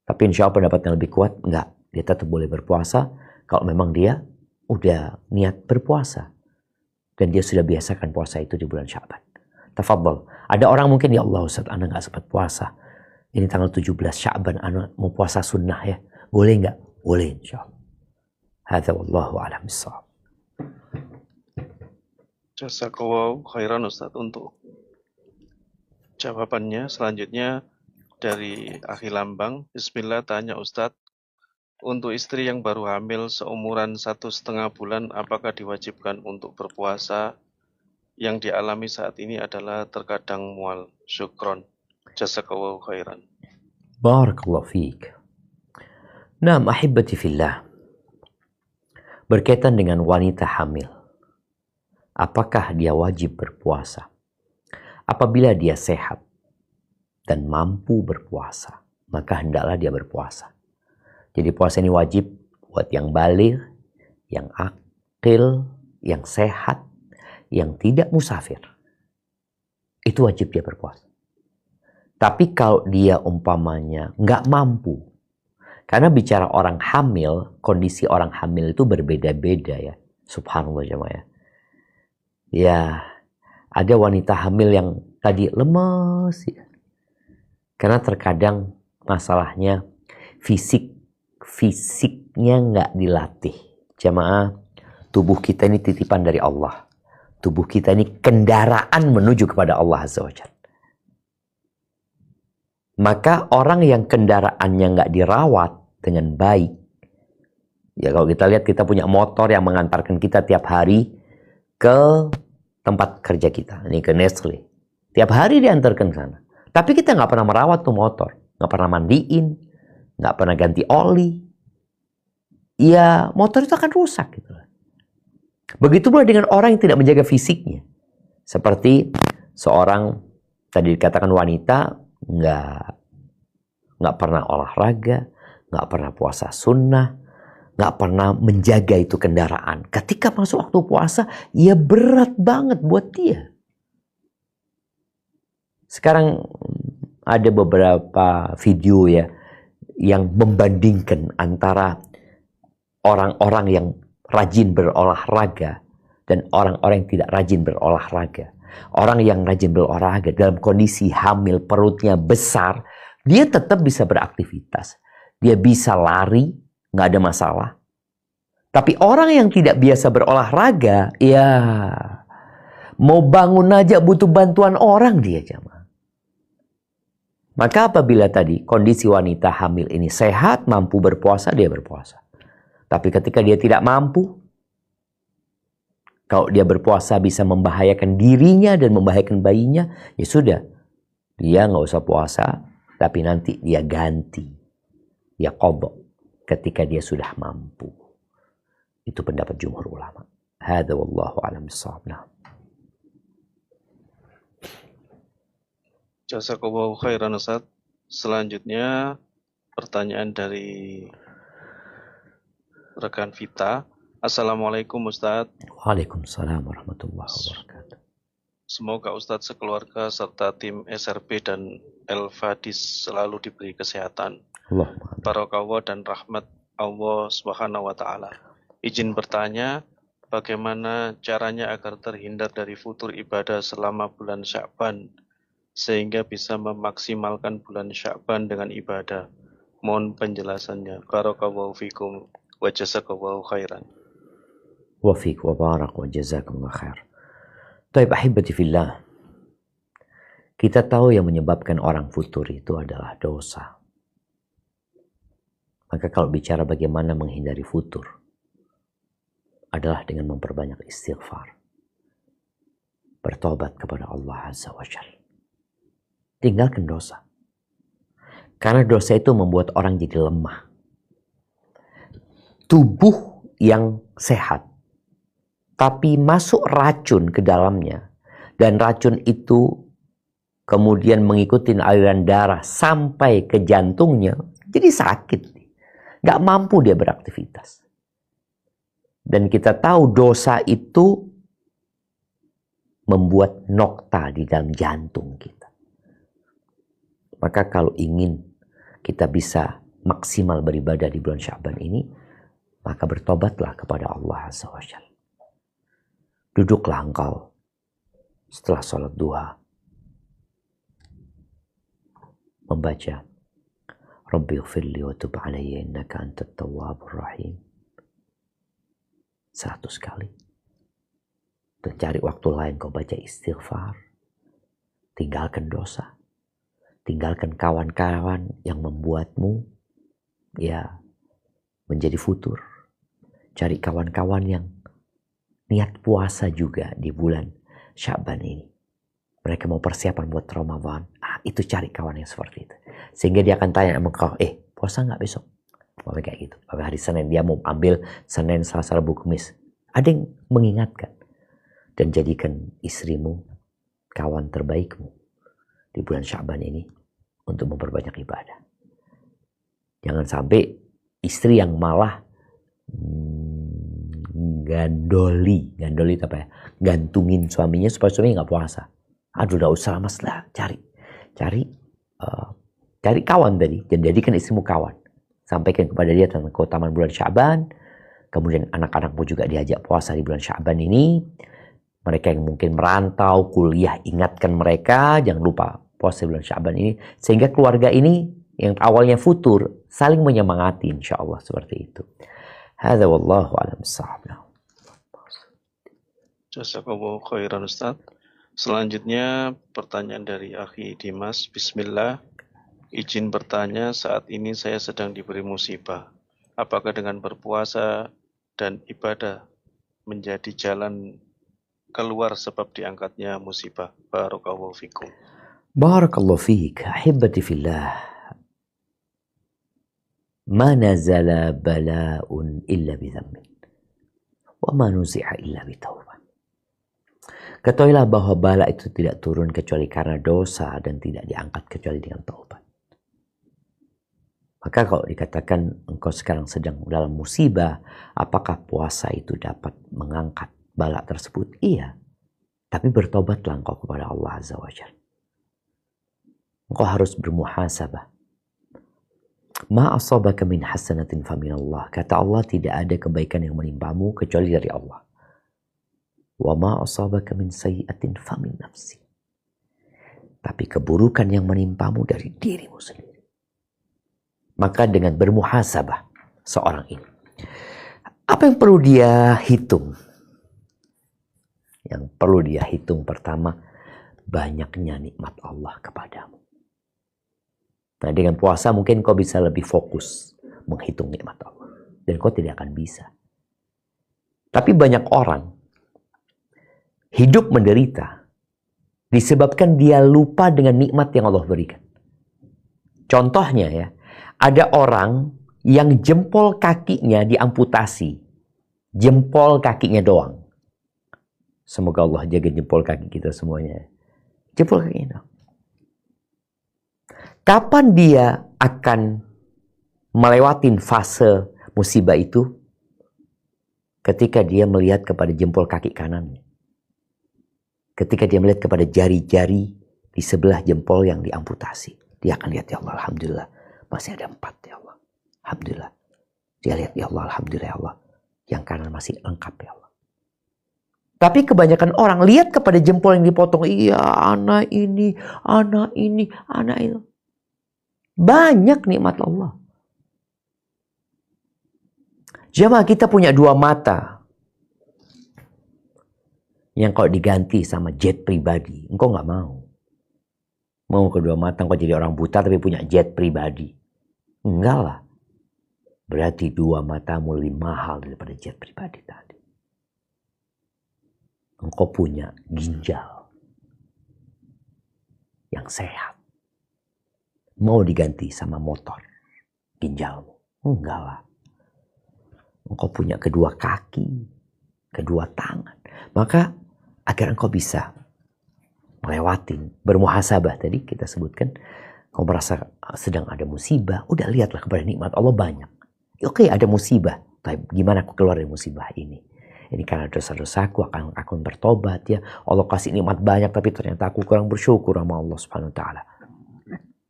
Tapi insya Allah pendapat yang lebih kuat, nggak. Dia tetap boleh berpuasa kalau memang dia udah niat berpuasa. Dan dia sudah biasakan puasa itu di bulan Sya'ban. Tafadhol. Ada orang mungkin, ya Allah Ustaz, Anda nggak sempat puasa. Ini tanggal 17 Sya'ban, Anda mau puasa sunnah ya. Boleh nggak? Boleh insya Allah. Hadza wallahu a'lam bissawab. Jazakallahu khairan Ustadz untuk jawabannya. Selanjutnya dari Akhi Lambang. Bismillah, tanya Ustadz. Untuk istri yang baru hamil seumuran 1,5 bulan, apakah diwajibkan untuk berpuasa? Yang dialami saat ini adalah terkadang mual. Syukron. Jazakallahu khairan. Barakallahu fiik. Naam ahibati fillah. Berkaitan dengan wanita hamil. Apakah dia wajib berpuasa? Apabila dia sehat dan mampu berpuasa, maka hendaklah dia berpuasa. Jadi puasa ini wajib buat yang baligh, yang akil, yang sehat, yang tidak musafir. Itu wajib dia berpuasa. Tapi kalau dia umpamanya nggak mampu, karena bicara orang hamil, kondisi orang hamil itu berbeda-beda ya. Subhanallah jemaah. Ya, ada wanita hamil yang tadi lemes ya. Karena terkadang masalahnya fisiknya nggak dilatih. Jemaah, tubuh kita ini titipan dari Allah. Tubuh kita ini kendaraan menuju kepada Allah Azza wa Jalla. Maka orang yang kendaraannya nggak dirawat dengan baik, ya kalau kita lihat kita punya motor yang mengantarkan kita tiap hari ke tempat kerja kita, ini ke Nestle. Tiap hari diantarkan ke sana. Tapi kita nggak pernah merawat tuh motor, nggak pernah mandiin, nggak pernah ganti oli. Ya motor itu akan rusak gitu. Begitu pula dengan orang yang tidak menjaga fisiknya. Seperti seorang tadi dikatakan wanita nggak pernah olahraga, nggak pernah puasa sunnah, nggak pernah menjaga itu kendaraan. Ketika masuk waktu puasa, ya berat banget buat dia. Sekarang ada beberapa video ya yang membandingkan antara orang-orang yang rajin berolahraga dan orang-orang yang tidak rajin berolahraga. Orang yang rajin berolahraga dalam kondisi hamil, perutnya besar, dia tetap bisa beraktivitas. Dia bisa lari, nggak ada masalah. Tapi orang yang tidak biasa berolahraga, ya mau bangun aja butuh bantuan orang dia jemaah. Maka apabila tadi kondisi wanita hamil ini sehat, mampu berpuasa, dia berpuasa. Tapi ketika dia tidak mampu, kalau dia berpuasa bisa membahayakan dirinya dan membahayakan bayinya, ya sudah. Dia nggak usah puasa, tapi nanti dia ganti. Ya qadha ketika dia sudah mampu. Itu pendapat jumhur ulama. Hadza wallahu a'lam bissawab. Jazakallahu khairan Ustaz. Selanjutnya pertanyaan dari rekan Vita. Assalamualaikum Ustaz. Waalaikumsalam warahmatullahi wabarakatuh. Semoga Ustadz sekeluarga serta tim SRP dan El-Fadis selalu diberi kesehatan, barakah dan rahmat Allah Subhanahu wa Ta'ala. Izin bertanya, bagaimana caranya agar terhindar dari futur ibadah selama bulan Sya'ban sehingga bisa memaksimalkan bulan Sya'ban dengan ibadah? Mohon penjelasannya. Barakallahu fikum wa jazakallahu khairan. Wa fiik wa barak wa jazakumullah khair. Taib ahibati fillah. Kita tahu yang menyebabkan orang futur itu adalah dosa. Maka kalau bicara bagaimana menghindari futur adalah dengan memperbanyak istighfar. Bertobat kepada Allah Azza wa Jalla. Tinggalkan dosa. Karena dosa itu membuat orang jadi lemah. Tubuh yang sehat, tapi masuk racun ke dalamnya. Dan racun itu kemudian mengikuti aliran darah sampai ke jantungnya, jadi sakit. Gak mampu dia beraktivitas. Dan kita tahu dosa itu membuat nokta di dalam jantung kita. Maka kalau ingin kita bisa maksimal beribadah di bulan Sya'ban ini, maka bertobatlah kepada Allah Azza wa Jalla. Duduklah engkau setelah sholat duha, membaca Rabbi ighfirli wa tub alayya innaka antat tawwabur rahim 100 kali. Dan cari waktu lain kau baca istighfar. Tinggalkan dosa. Tinggalkan kawan-kawan yang membuatmu menjadi futur. Cari kawan-kawan yang niat puasa juga di bulan Sya'ban ini. Mereka mau persiapan buat Ramadan. Itu cari kawan yang seperti itu. Sehingga dia akan tanya sama kau, puasa nggak besok? Mau kayak gitu. Pada hari Senin dia mau ambil Senin, Selasa, Rabu, Kamis. Ada yang mengingatkan. Dan jadikan istrimu kawan terbaikmu di bulan Sya'ban ini untuk memperbanyak ibadah. Jangan sampai istri yang malah gandoli itu apa ya? Gantungin suaminya supaya suaminya nggak puasa. Aduh, udah usah mas lah, cari kawan tadi, dan jadikan istrimu kawan. Sampaikan kepada dia tentang keutamaan bulan Sya'ban. Kemudian anak-anakmu juga diajak puasa di bulan Sya'ban ini. Mereka yang mungkin merantau, kuliah, ingatkan mereka jangan lupa puasa bulan Sya'ban ini, sehingga keluarga ini yang awalnya futur saling menyemangati, insyaallah seperti itu. Hadza wallahu a'lam bissawab. Jazakallahu khairan Ustaz. Selanjutnya pertanyaan dari Akhi Dimas. Bismillah. Izin bertanya, saat ini saya sedang diberi musibah. Apakah dengan berpuasa dan ibadah menjadi jalan keluar sebab diangkatnya musibah? Barakallahu fikum. Barakallahu fik. Ahibati fillah. Ma nazala bala'un illa bidhammin. Wa ma nuzi'a illa bitawbah. Ketahuilah bahwa bala itu tidak turun kecuali karena dosa dan tidak diangkat kecuali dengan taubat. Maka kalau dikatakan engkau sekarang sedang dalam musibah, apakah puasa itu dapat mengangkat bala tersebut? Iya. Tapi bertobatlah engkau kepada Allah Azza wa Jalla. Engkau harus bermuhasabah. Ma asabaka min hasanatin faminallah. Kata Allah, tidak ada kebaikan yang menimpamu kecuali dari Allah. Wa ma asabaka min sayyi'atin famin nafsi. Tapi keburukan yang menimpamu dari dirimu sendiri. Maka dengan bermuhasabah seorang ini, apa yang perlu dia hitung? Yang perlu dia hitung pertama, banyaknya nikmat Allah kepadamu. Nah, dengan puasa mungkin kau bisa lebih fokus menghitung nikmat Allah. Dan kau tidak akan bisa. Tapi banyak orang hidup menderita disebabkan dia lupa dengan nikmat yang Allah berikan. Contohnya ya, ada orang yang jempol kakinya diamputasi. Jempol kakinya doang. Semoga Allah jaga jempol kaki kita semuanya. Jempol kakinya doang. Kapan dia akan melewatin fase musibah itu? Ketika dia melihat kepada jempol kaki kanannya. Ketika dia melihat kepada jari-jari di sebelah jempol yang diamputasi. Dia akan lihat, ya Allah, alhamdulillah. Masih ada 4, ya Allah. Alhamdulillah. Dia lihat, ya Allah, alhamdulillah, ya Allah. Yang kanan masih lengkap, ya Allah. Tapi kebanyakan orang lihat kepada jempol yang dipotong. Iya, anak ini, anak ini, anak itu. Banyak nikmat Allah. Jamaah, kita punya 2 mata. Yang kalau diganti sama jet pribadi, engkau gak mau. Mau kedua mata engkau jadi orang buta tapi punya jet pribadi. Enggak lah. Berarti 2 matamu lebih mahal daripada jet pribadi tadi. Engkau punya ginjal yang sehat. Mau diganti sama motor ginjalmu? Enggak lah. Engkau punya kedua kaki, kedua tangan. Maka agar engkau bisa melewatin, bermuhasabah tadi kita sebutkan. Kau merasa sedang ada musibah, udah lihatlah kepada nikmat Allah banyak. Oke, ada musibah, tapi gimana aku keluar dari musibah ini? Ini karena dosa-dosaku, aku bertobat ya. Allah kasih nikmat banyak, tapi ternyata aku kurang bersyukur sama Allah Subhanahu Wa Taala.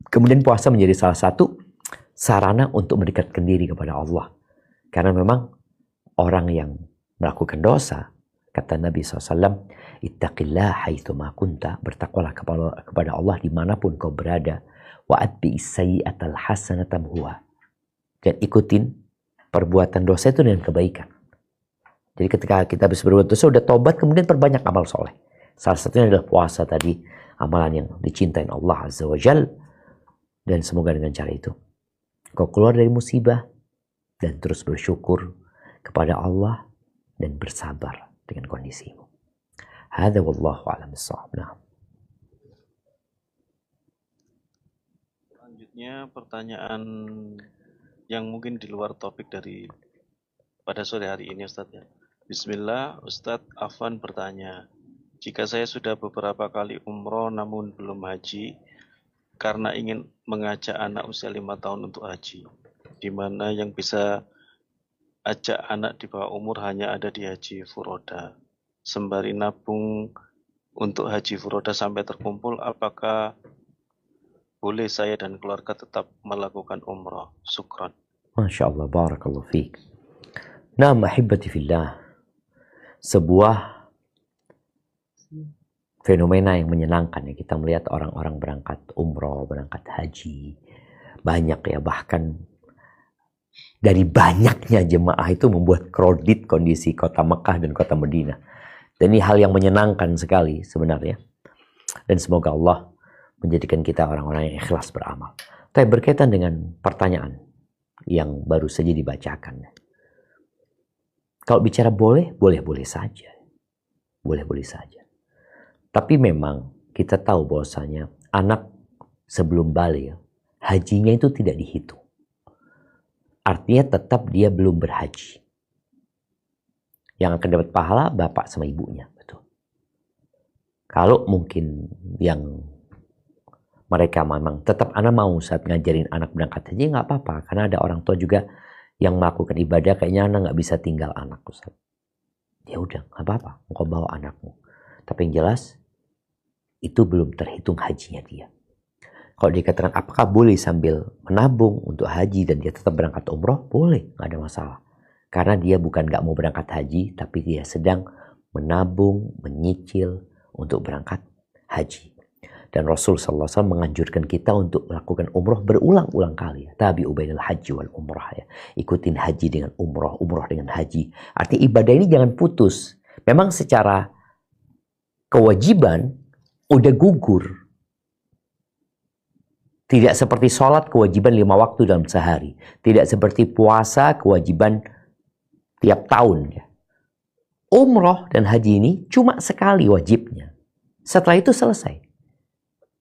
Kemudian puasa menjadi salah satu sarana untuk mendekatkan diri kepada Allah. Karena memang orang yang melakukan dosa, kata Nabi SAW, ittaqillah haitsuma kunta, bertakwalah kepada Allah dimanapun kau berada. Wa atbi'is sayyi'atal hasanata tamhuha. Dan ikutin perbuatan dosa itu dengan kebaikan. Jadi ketika kita habis berbuat dosa, udah tobat, kemudian perbanyak amal soleh. Salah satunya adalah puasa tadi, amalan yang dicintain Allah Azza wa Jal. Dan semoga dengan cara itu, kau keluar dari musibah, dan terus bersyukur kepada Allah, dan bersabar dengan kondisimu. Hadza wallahu a'lam bissawab. Nah. Selanjutnya pertanyaan yang mungkin di luar topik dari pada sore hari ini Ustadz ya. Bismillah, Ustadz Afwan bertanya, jika saya sudah beberapa kali umroh namun belum haji karena ingin mengajak anak usia 5 tahun untuk haji, di mana yang bisa ajak anak di bawah umur hanya ada di haji furoda. Sembari nabung untuk haji furoda sampai terkumpul, apakah boleh saya dan keluarga tetap melakukan umroh? Syukran. Masya Allah, barakallahu fiik. Nah, ahibati fillah, sebuah fenomena yang menyenangkan ya. Kita melihat orang-orang berangkat umroh, berangkat haji. Banyak ya, bahkan dari banyaknya jemaah itu membuat kredit kondisi kota Mekah dan kota Madinah. Dan ini hal yang menyenangkan sekali sebenarnya. Dan semoga Allah menjadikan kita orang-orang yang ikhlas beramal. Tapi berkaitan dengan pertanyaan yang baru saja dibacakan. Kalau bicara boleh saja. Boleh saja. Tapi memang kita tahu bahwasanya anak sebelum balik, hajinya itu tidak dihitung. Artinya tetap dia belum berhaji. Yang akan dapat pahala bapak sama ibunya. Betul. Kalau mungkin yang mereka memang tetap anak mau saat ngajarin anak berangkat haji, nggak apa-apa. Karena ada orang tua juga yang melakukan ibadah, kayaknya anak nggak bisa tinggal anak, Ustaz. Ya udah, nggak apa-apa. Engkau bawa anakmu. Tapi yang jelas, itu belum terhitung hajinya dia. Kalau dikatakan apakah boleh sambil menabung untuk haji dan dia tetap berangkat umroh? Boleh, nggak ada masalah. Karena dia bukan nggak mau berangkat haji, tapi dia sedang menabung, menyicil untuk berangkat haji. Dan Rasul SAW menganjurkan kita untuk melakukan umroh berulang-ulang kali. Tabi'u bainal haji wal umrah ya. Ikutin haji dengan umroh, umroh dengan haji. Artinya ibadah ini jangan putus. Memang secara kewajiban udah gugur. Tidak seperti sholat kewajiban 5 waktu dalam sehari. Tidak seperti puasa kewajiban tiap tahun ya. Umroh dan haji ini cuma sekali wajibnya. Setelah itu selesai.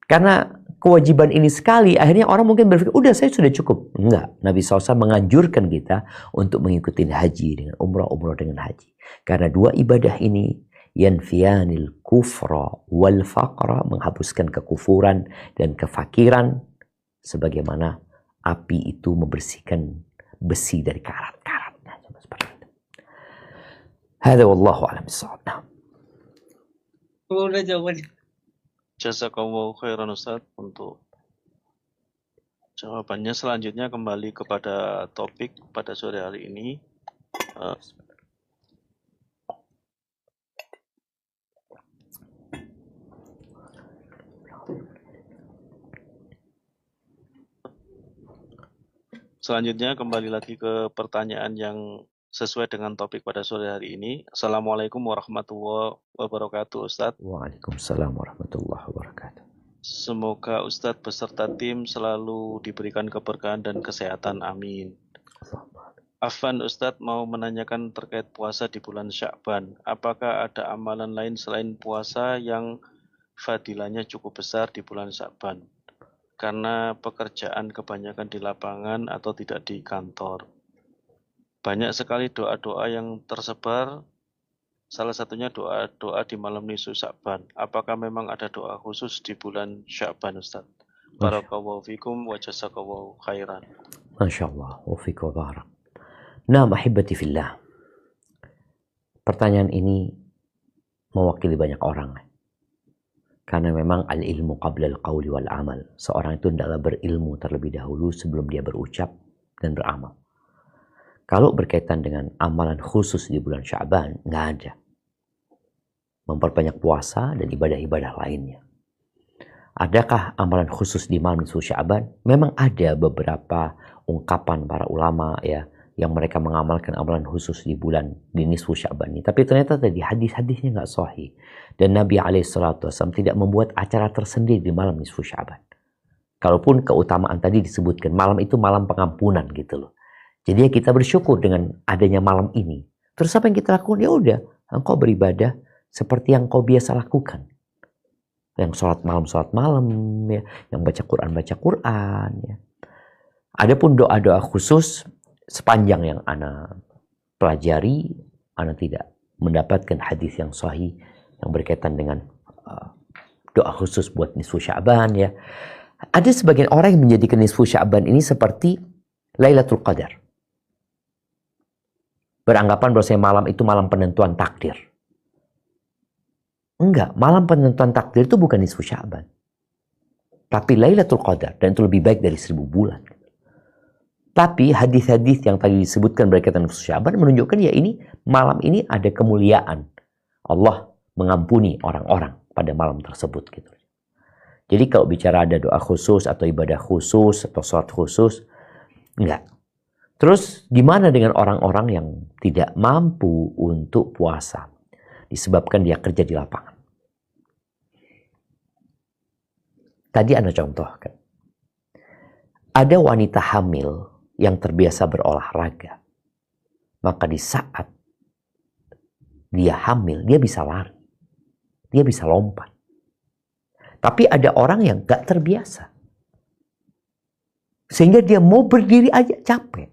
Karena kewajiban ini sekali, akhirnya orang mungkin berpikir, udah saya sudah cukup. Enggak, Nabi SAW menganjurkan kita untuk mengikuti haji dengan umrah, umrah dengan haji. Karena dua ibadah ini, yanfiyanil kufra wal faqra, menghapuskan kekufuran dan kefakiran, sebagaimana api itu membersihkan besi dari karat-karatnya. Seperti itu. Hadza wallahu a'lam bissawab. Udah jawabannya. Jazakallahu khairan Ustaz untuk jawabannya. Selanjutnya kembali kepada topik pada sore hari ini. Selanjutnya kembali lagi ke pertanyaan yang sesuai dengan topik pada sore hari ini. Assalamualaikum warahmatullahi wabarakatuh, Ustadz. Waalaikumsalam warahmatullahi wabarakatuh. Semoga Ustadz beserta tim selalu diberikan keberkahan dan kesehatan. Amin. Afwan, Ustadz mau menanyakan terkait puasa di bulan Sya'ban. Apakah ada amalan lain selain puasa yang fadilahnya cukup besar di bulan Sya'ban? Karena pekerjaan kebanyakan di lapangan atau tidak di kantor. Banyak sekali doa-doa yang tersebar Salah satunya doa di malam nisfu Sya'ban. Apakah memang ada doa khusus di bulan Sya'ban, Ustaz? Barakallahu fikum wa jazakallahu khairan. Masya Allah, wa fiq wa barak. Nah, ahibati fillah. Pertanyaan ini mewakili banyak orang. Karena memang al-ilmu qabla al-qawli wal amal. Seorang itu hendaklah berilmu terlebih dahulu sebelum dia berucap dan beramal. Kalau berkaitan dengan amalan khusus di bulan Sya'ban, nggak ada. Memperbanyak puasa dan ibadah-ibadah lainnya. Adakah amalan khusus di malam nisfu Sya'ban? Memang ada beberapa ungkapan para ulama ya yang mereka mengamalkan amalan khusus di bulan di nisfu Sya'ban ini. Tapi ternyata tadi hadis-hadisnya nggak sahih. Dan Nabi SAW tidak membuat acara tersendiri di malam nisfu Sya'ban. Kalaupun keutamaan tadi disebutkan, malam itu malam pengampunan gitu loh. Jadi ya kita bersyukur dengan adanya malam ini. Terus apa yang kita lakukan? Ya udah, engkau beribadah seperti yang kau biasa lakukan. Yang sholat malam ya, yang baca Quran ya. Adapun doa-doa khusus sepanjang yang ana pelajari, ana tidak mendapatkan hadis yang sahih yang berkaitan dengan doa khusus buat nisfu Sya'ban ya. Ada sebagian orang yang menjadikan nisfu Sya'ban ini seperti Lailatul Qadar. Beranggapan bahwa malam itu malam penentuan takdir. Enggak, malam penentuan takdir itu bukan nisfu Sya'ban. Tapi Lailatul Qadar, dan itu lebih baik dari 1000 bulan. Tapi hadis-hadis yang tadi disebutkan berkaitan nisfu Sya'ban menunjukkan ya ini malam ini ada kemuliaan. Allah mengampuni orang-orang pada malam tersebut gitu. Jadi kalau bicara ada doa khusus atau ibadah khusus atau sholat khusus, enggak. Terus gimana dengan orang-orang yang tidak mampu untuk puasa? Disebabkan dia kerja di lapangan. Tadi Anda contohkan. Ada wanita hamil yang terbiasa berolahraga. Maka di saat dia hamil, dia bisa lari. Dia bisa lompat. Tapi ada orang yang gak terbiasa. Sehingga dia mau berdiri aja capek.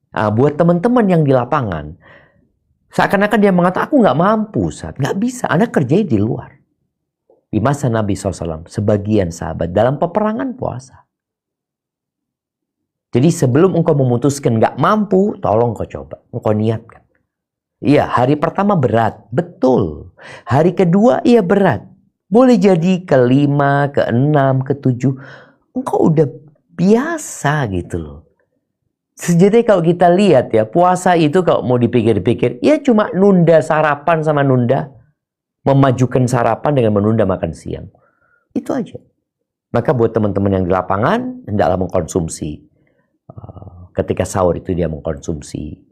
Nah, buat teman-teman yang di lapangan, seakan-akan dia mengatakan, aku gak mampu, Ustaz. Gak bisa, Anda kerjanya di luar. Di masa Nabi SAW, sebagian sahabat dalam peperangan puasa. Jadi sebelum engkau memutuskan gak mampu, tolong kau coba. Engkau niatkan. Iya, hari pertama berat. Betul. Hari kedua, iya berat. Boleh jadi ke-5, ke-6, ke-7. Engkau udah biasa gitu loh. Jadi kalau kita lihat ya, puasa itu kalau mau dipikir-pikir, ya cuma nunda sarapan sama nunda. Memajukan sarapan dengan menunda makan siang. Itu aja. Maka buat teman-teman yang di lapangan, hendaklah mengkonsumsi. Ketika sahur itu dia mengkonsumsi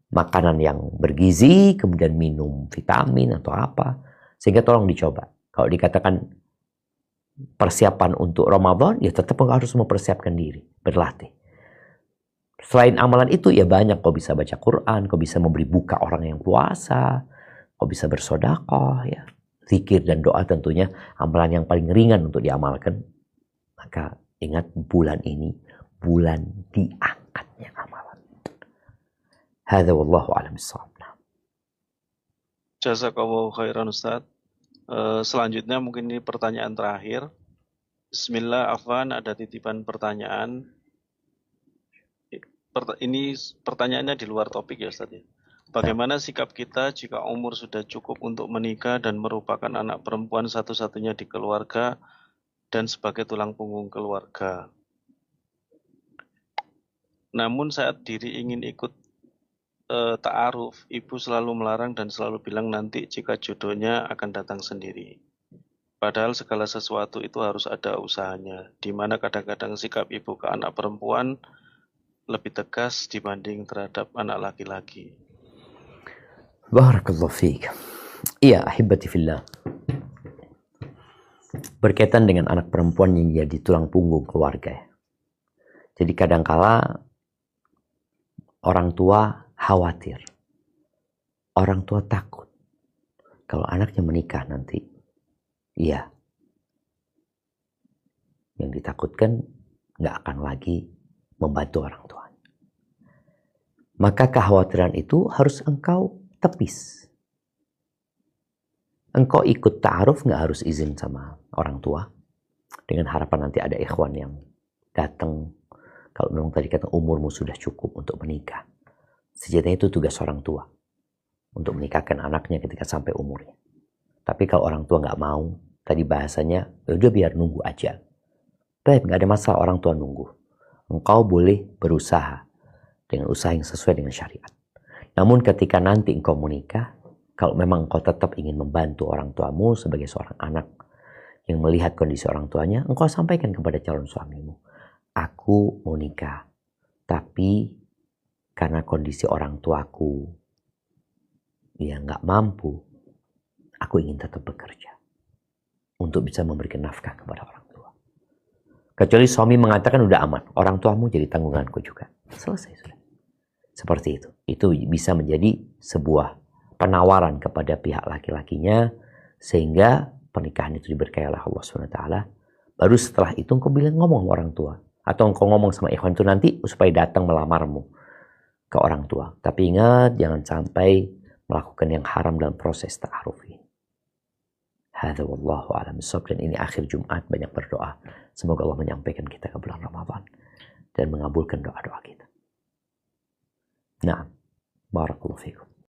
makanan yang bergizi, kemudian minum vitamin atau apa. Sehingga tolong dicoba. Kalau dikatakan persiapan untuk Ramadan, ya tetap harus mempersiapkan diri, berlatih. Selain amalan itu, ya banyak. Kau bisa baca Quran, kau bisa memberi buka orang yang puasa, kau bisa bersedekah, ya. Zikir dan doa tentunya amalan yang paling ringan untuk diamalkan. Maka ingat bulan ini, bulan diangkatnya amalan. Hadza wallahu a'lam bissawab. Jazakallahu khairan Ustaz. Selanjutnya mungkin ini pertanyaan terakhir. Bismillah, Afwan, ada titipan pertanyaan. Ini pertanyaannya di luar topik ya Ustaz ya. Bagaimana sikap kita jika umur sudah cukup untuk menikah dan merupakan anak perempuan satu-satunya di keluarga dan sebagai tulang punggung keluarga? Namun saat diri ingin ikut ta'aruf, ibu selalu melarang dan selalu bilang nanti jika jodohnya akan datang sendiri. Padahal segala sesuatu itu harus ada usahanya, di mana kadang-kadang sikap ibu ke anak perempuan lebih tegas dibanding terhadap anak laki-laki. Barakallahu fiik. Iya, ahibati fillah. Berkaitan dengan anak perempuan yang jadi tulang punggung keluarga. Jadi kadangkala orang tua khawatir. Orang tua takut. Kalau anaknya menikah nanti. Iya. Yang ditakutkan nggak akan lagi membantu orang tua. Maka kekhawatiran itu harus engkau tepis. Engkau ikut ta'aruf nggak harus izin sama orang tua. Dengan harapan nanti ada ikhwan yang datang. Kalau memang tadi kata umurmu sudah cukup untuk menikah. Sejatinya itu tugas orang tua. Untuk menikahkan anaknya ketika sampai umurnya. Tapi kalau orang tua nggak mau, tadi bahasanya, udah biar nunggu aja. Baik, nggak ada masalah orang tua nunggu. Engkau boleh berusaha dengan usaha yang sesuai dengan syariat. Namun ketika nanti engkau menikah, kalau memang engkau tetap ingin membantu orang tuamu sebagai seorang anak yang melihat kondisi orang tuanya, engkau sampaikan kepada calon suamimu, aku mau nikah, tapi karena kondisi orang tuaku yang nggak mampu, aku ingin tetap bekerja untuk bisa memberikan nafkah kepada orang tua. Kecuali suami mengatakan udah aman, orang tuamu jadi tanggunganku juga. Selesai sudah. Seperti itu. Itu bisa menjadi sebuah penawaran kepada pihak laki-lakinya sehingga pernikahan itu diberkahi oleh Allah SWT. Baru setelah itu engkau bilang ngomong sama orang tua atau engkau ngomong sama ikhwan itu nanti supaya datang melamarmu ke orang tua. Tapi ingat jangan sampai melakukan yang haram dalam proses ta'aruf ini. Hadza wallahu a'lam bishawab. Dan ini akhir Jumat, banyak berdoa. Semoga Allah menyampaikan kita ke bulan Ramadan dan mengabulkan doa-doa kita. Nah, barakallahu fikum.